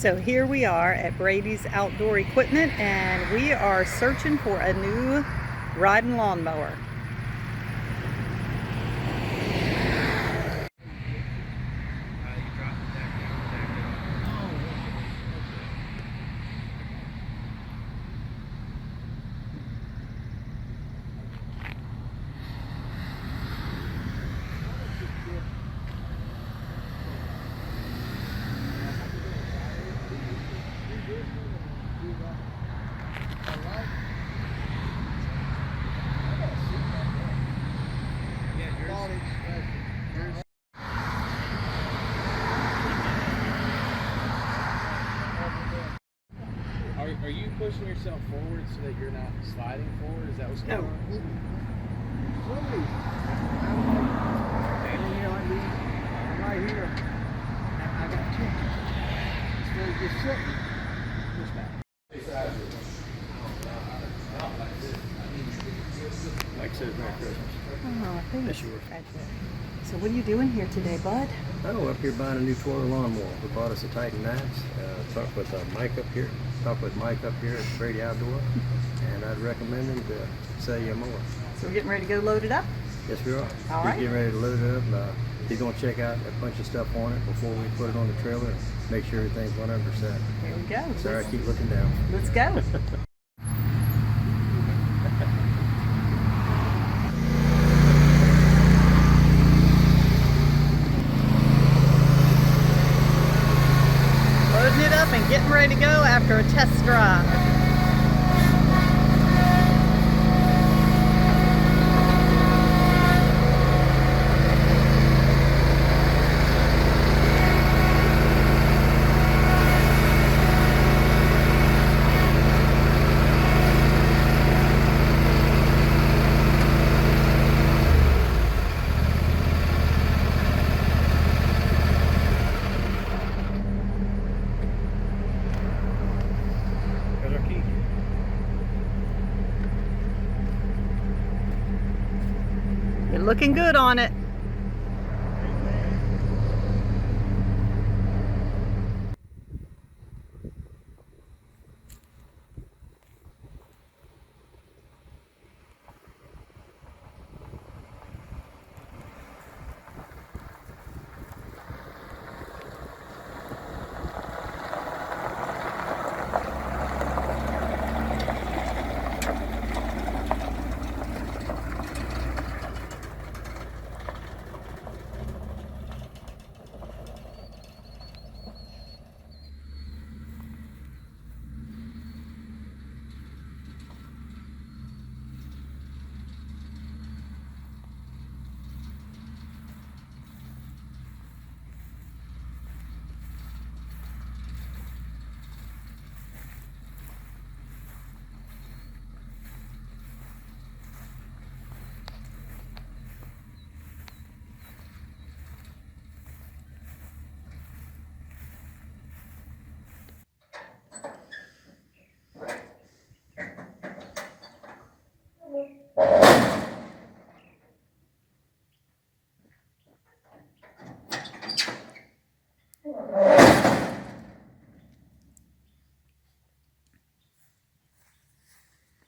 So here we are at Brady's Outdoor Equipment, and we are searching for a new riding lawnmower. Are you pushing yourself forward so that you're not sliding forward? Is that what's going on? Slowly. I'm right here. I got two. Instead of just sitting, push back. Like said, Merry Christmas. Oh, thank Yes, you. you were. So what are you doing here today, bud? Oh, up here buying a new Toro lawnmower. We bought us a Titan 9. Talked with Mike up here. Talked with Mike up here at Geri Outdoor, and I'd recommend him to sell you a mower. So we're getting ready to go load it up? Yes, we are. All He's right. getting ready to load it up. He's going to check out a bunch of stuff on it before we put it on the trailer and make sure everything's 100%. Here we go. Sorry, I keep looking down. Let's go. Loading it up and getting ready to go after a test drive. There's our key. You're looking good on it.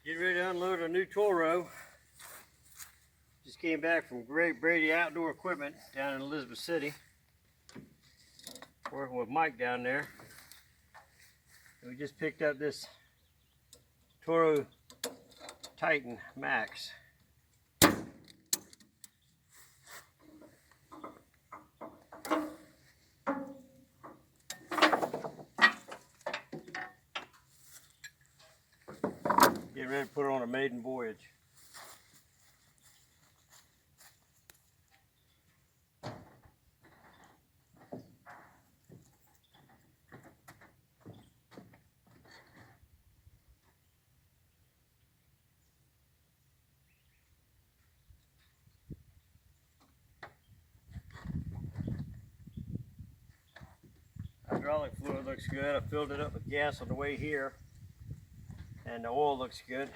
Getting ready to unload a new Toro. Just came back from Brady Outdoor Equipment down in Elizabeth City. Working with Mike down there. And we just picked up this Toro Titan Max. Getting ready to put it on a maiden voyage. Hydraulic fluid looks good. I filled it up with gas on the way here, and the oil looks good.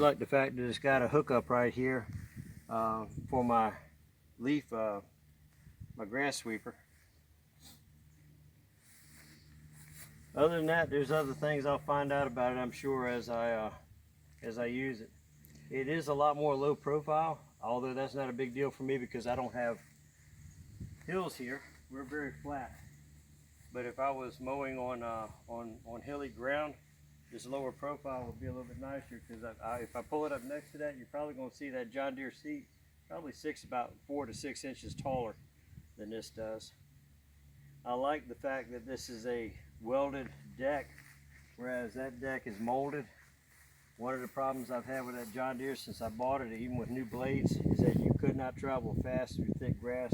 like the fact that it's got a hookup right here for my leaf, my grass sweeper. Other than that, there's other things I'll find out about it, I'm sure, as I use it. It is a lot more low profile, although that's not a big deal for me because I don't have hills here. We're very flat. But if I was mowing on hilly ground, this lower profile would be a little bit nicer, because if I pull it up next to that, you're probably going to see that John Deere seat probably about 4 to 6 inches taller than this does. I like the fact that this is a welded deck, whereas that deck is molded. One of the problems I've had with that John Deere since I bought it, even with new blades, is that you could not travel fast through thick grass.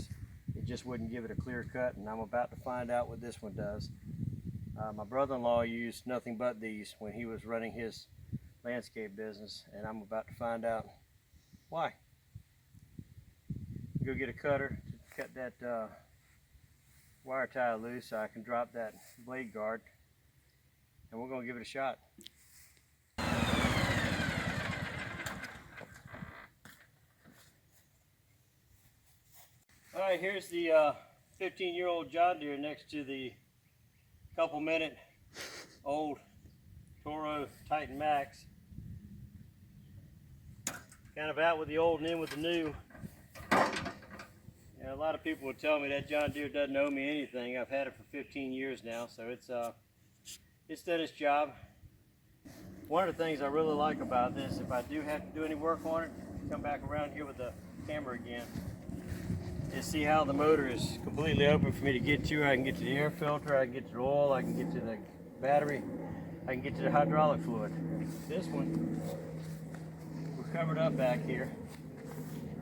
It just wouldn't give it a clear cut, and I'm about to find out what this one does. My brother-in-law used nothing but these when he was running his landscape business, and I'm about to find out why. Go get a cutter to cut that wire tie loose so I can drop that blade guard, and we're going to give it a shot. Alright, here's the 15-year-old John Deere next to the couple-minute old Toro Titan Max. Kind of out with the old and in with the new. A lot of people would tell me that John Deere doesn't owe me anything. I've had it for 15 years now, so it's done its job. One of the things I really like about this, if I do have to do any work on it, come back around here with the camera again, is see how the motor is completely open for me to get to. I can get to the air filter, I can get to the oil, I can get to the battery, I can get to the hydraulic fluid. This one, we're covered up back here.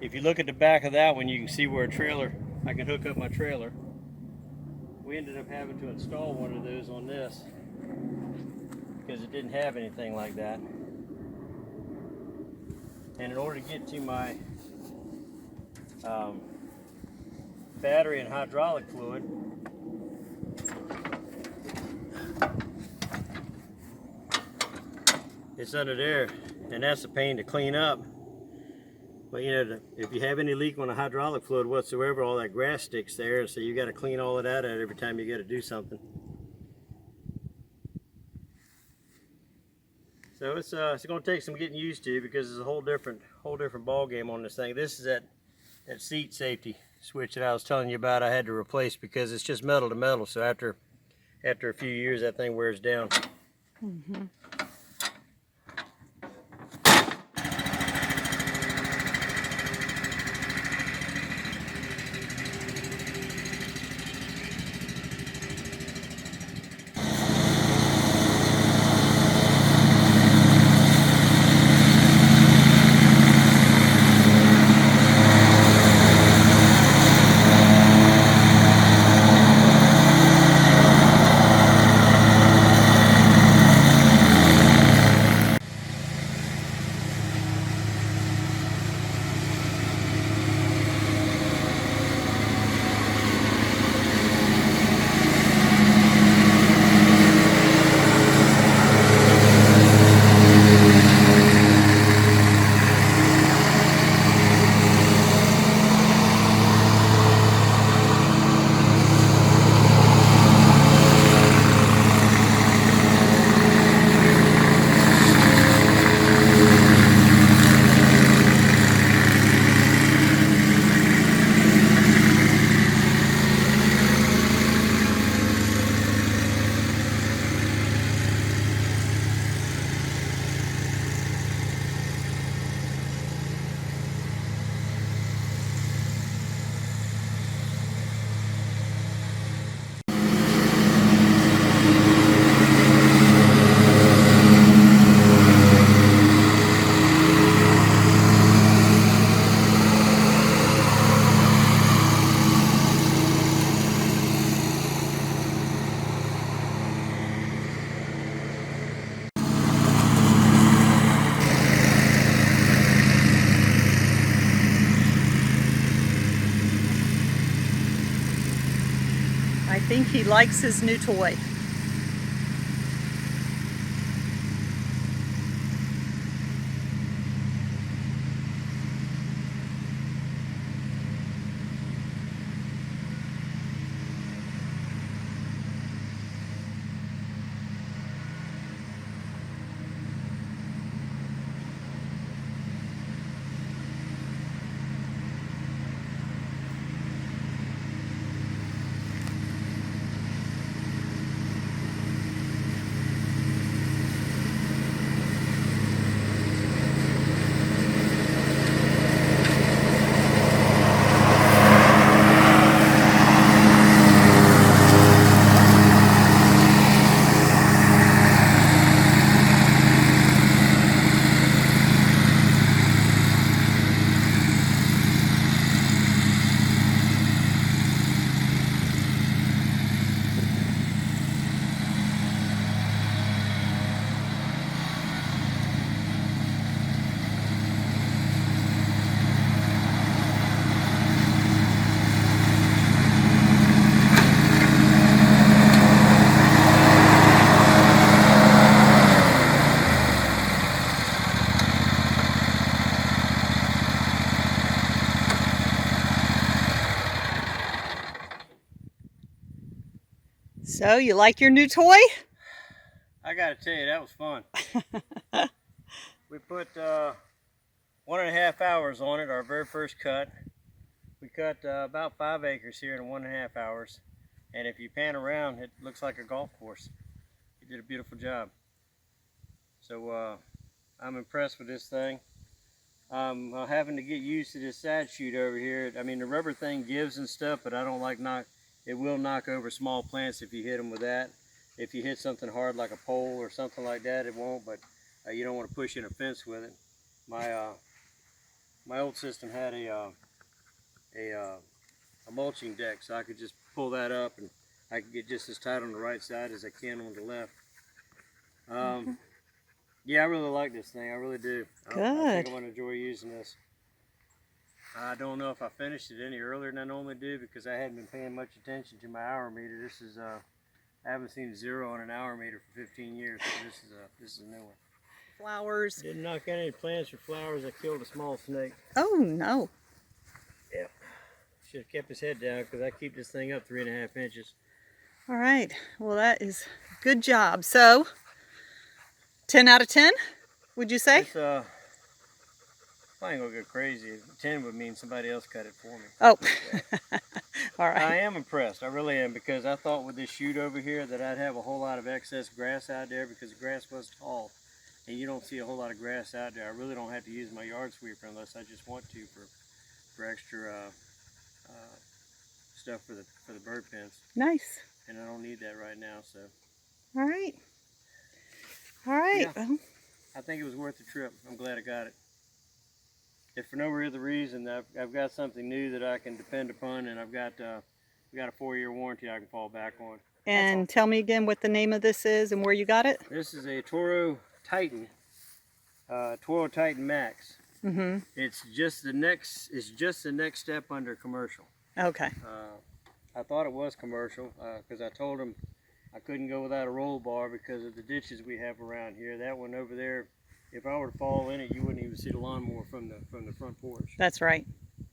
If you look at the back of that one, you can see where I can hook up my trailer. We ended up having to install one of those on this because it didn't have anything like that. And in order to get to my battery and hydraulic fluid, it's under there, and that's a pain to clean up. But you know, if you have any leak on the hydraulic fluid whatsoever, all that grass sticks there, so you got to clean all of that out every time you got to do something. So it's going to take some getting used to, because it's a whole different ball game on this thing. This is that seat safety switch that I was telling you about. I had to replace because it's just metal to metal. So after a few years, that thing wears down. Mm-hmm. I think he likes his new toy. So, you like your new toy? I gotta tell you, that was fun. We put 1.5 hours on it, our very first cut. We cut about 5 acres here in 1.5 hours. And if you pan around, it looks like a golf course. You did a beautiful job. So I'm impressed with this thing. I'm having to get used to this side chute over here. I mean, the rubber thing gives and stuff, but I don't like it will knock over small plants if you hit them with that. If you hit something hard like a pole or something like that, it won't, but you don't want to push in a fence with it. My old system had a mulching deck, so I could just pull that up and I could get just as tight on the right side as I can on the left. Yeah, I really like this thing. I really do. I think I'm going to enjoy using this. I don't know if I finished it any earlier than I normally do because I hadn't been paying much attention to my hour meter. This is I haven't seen 0 on an hour meter for 15 years, so this is a new one. Flowers. Didn't knock out any plants or flowers. I killed a small snake. Oh no. Yep. Should have kept his head down because I keep this thing up 3.5 inches. All right. Well, that is good job. So, 10 out of 10, would you say? It's, I ain't gonna go crazy. 10 would mean somebody else cut it for me. Oh. All right. I am impressed. I really am, because I thought with this chute over here that I'd have a whole lot of excess grass out there because the grass was tall. And you don't see a whole lot of grass out there. I really don't have to use my yard sweeper unless I just want to for extra stuff for the bird pens. Nice. And I don't need that right now, so. All right. All right. Yeah. Well, I think it was worth the trip. I'm glad I got it. If for no other reason, I've got something new that I can depend upon, and we got a 4-year warranty I can fall back on. and tell me again what the name of this is and where you got it. This is a Toro Titan, Toro Titan Max. Mm-hmm. It's just the next step under commercial. Okay. I thought it was commercial because I told them I couldn't go without a roll bar because of the ditches we have around here. That one over there, if I were to fall in it, you wouldn't even see the lawnmower from the front porch. That's right.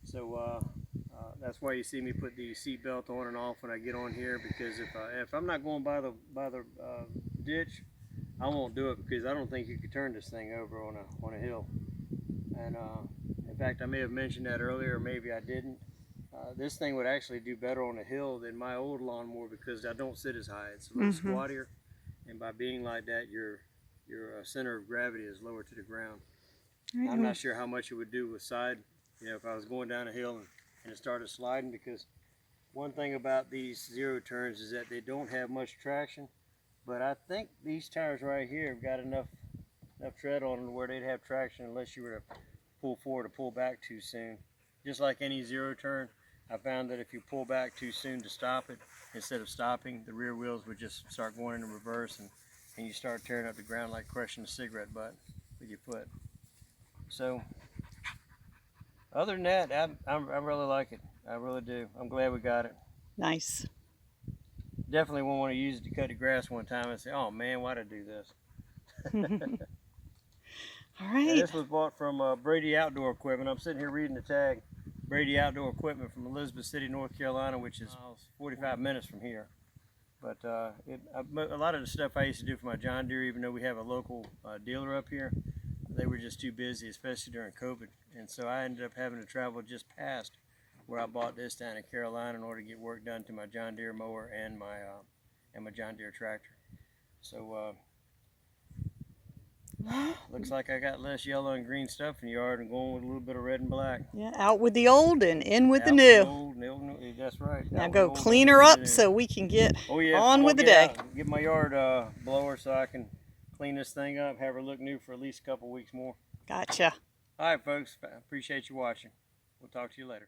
So that's why you see me put the seat belt on and off when I get on here, because if I'm not going by the ditch, I won't do it, because I don't think you could turn this thing over on a hill. And in fact, I may have mentioned that earlier, or maybe I didn't. This thing would actually do better on a hill than my old lawnmower because I don't sit as high. It's a little squattier, and by being like that, your center of gravity is lower to the ground. I'm not sure how much it would do with side, if I was going down a hill and it started sliding, because one thing about these zero turns is that they don't have much traction, but I think these tires right here have got enough tread on them where they'd have traction unless you were to pull forward or pull back too soon. Just like any zero turn, I found that if you pull back too soon to stop it, instead of stopping, the rear wheels would just start going into reverse, and you start tearing up the ground like crushing a cigarette butt with your foot. So, other than that, I really like it. I really do. I'm glad we got it. Nice. Definitely won't want to use it to cut the grass one time and say, oh man, why'd I do this? All right. And this was bought from Brady Outdoor Equipment. I'm sitting here reading the tag. Brady Outdoor Equipment from Elizabeth City, North Carolina, which is 45 minutes from here. But a lot of the stuff I used to do for my John Deere, even though we have a local dealer up here, they were just too busy, especially during COVID. And so I ended up having to travel just past where I bought this down in Carolina in order to get work done to my John Deere mower and my John Deere tractor. So looks like I got less yellow and green stuff in the yard and going with a little bit of red and black. Yeah, out with the old and in with the new. That's right. Now go clean her up so we can get on with the day. Get my yard blower so I can clean this thing up, have her look new for at least a couple weeks more. Gotcha. All right, folks. Appreciate you watching. We'll talk to you later.